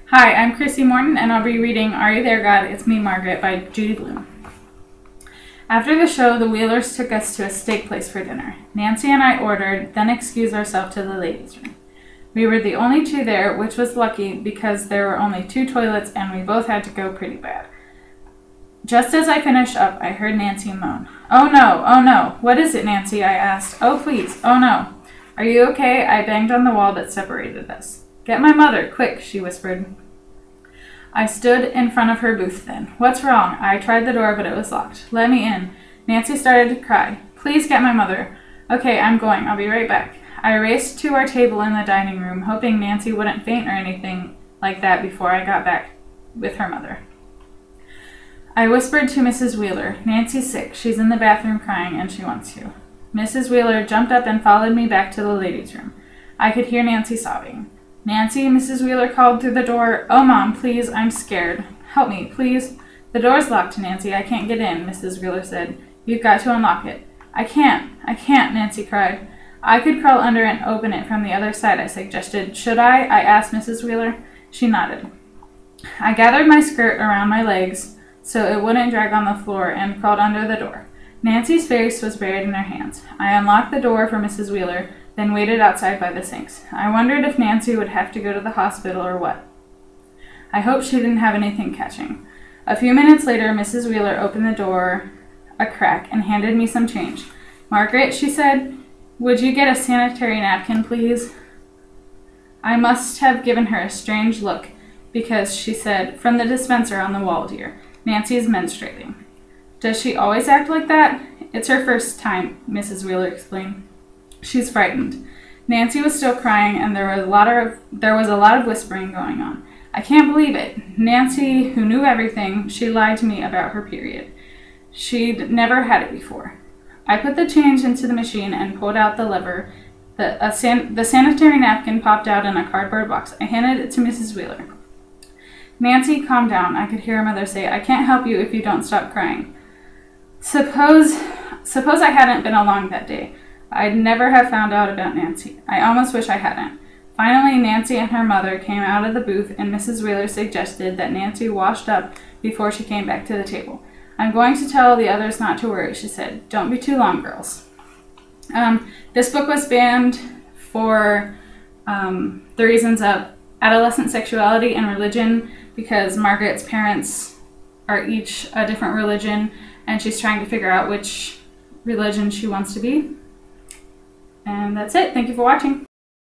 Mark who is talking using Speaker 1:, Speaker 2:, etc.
Speaker 1: Hi, I'm Chrissy Morton, and I'll be reading Are You There, God? It's Me, Margaret by Judy Blume. After the show, the Wheelers took us to a steak place for dinner. Nancy and I ordered, then excused ourselves to the ladies' room. We were the only two there, which was lucky because there were only 2 toilets and we both had to go pretty bad. Just as I finished up, I heard Nancy moan. Oh no, what is it, Nancy? I asked. Oh please, oh no. Are you okay? I banged on the wall that separated us. Get my mother, quick, she whispered. I stood in front of her booth then. What's wrong? I tried the door, but it was locked. Let me in. Nancy started to cry. Please get my mother. Okay, I'm going. I'll be right back. I raced to our table in the dining room, hoping Nancy wouldn't faint or anything like that before I got back with her mother. I whispered to Mrs. Wheeler, Nancy's sick. She's in the bathroom crying and she wants you. Mrs. Wheeler jumped up and followed me back to the ladies' room. I could hear Nancy sobbing. Nancy, Mrs. Wheeler called through the door. Oh, Mom, please, I'm scared. Help me, please. The door's locked, Nancy. I can't get in, Mrs. Wheeler said. You've got to unlock it. I can't, Nancy cried. I could crawl under and open it from the other side, I suggested. Should I asked Mrs. Wheeler. She nodded. I gathered my skirt around my legs so it wouldn't drag on the floor and crawled under the door. Nancy's face was buried in her hands. I unlocked the door for Mrs. Wheeler, then waited outside by the sinks. I wondered if Nancy would have to go to the hospital or what. I hoped she didn't have anything catching. A few minutes later, Mrs. Wheeler opened the door a crack and handed me some change. Margaret, she said, would you get a sanitary napkin, please? I must have given her a strange look because she said, from the dispenser on the wall, dear. Nancy's menstruating. Does she always act like that? It's her first time, Mrs. Wheeler explained. She's frightened. Nancy was still crying, and there was a lot of whispering going on. I can't believe it. Nancy, who knew everything, she lied to me about her period. She'd never had it before. I put the change into the machine and pulled out the lever. The sanitary napkin popped out in a cardboard box. I handed it to Mrs. Wheeler. Nancy, calm down. I could hear her mother say, I can't help you if you don't stop crying. Suppose I hadn't been along that day. I'd never have found out about Nancy. I almost wish I hadn't. Finally, Nancy and her mother came out of the booth, and Mrs. Wheeler suggested that Nancy washed up before she came back to the table. I'm going to tell the others not to worry, she said. Don't be too long, girls. This book was banned for the reasons of adolescent sexuality and religion because Margaret's parents are each a different religion, and she's trying to figure out which religion she wants to be. And that's it. Thank you for watching.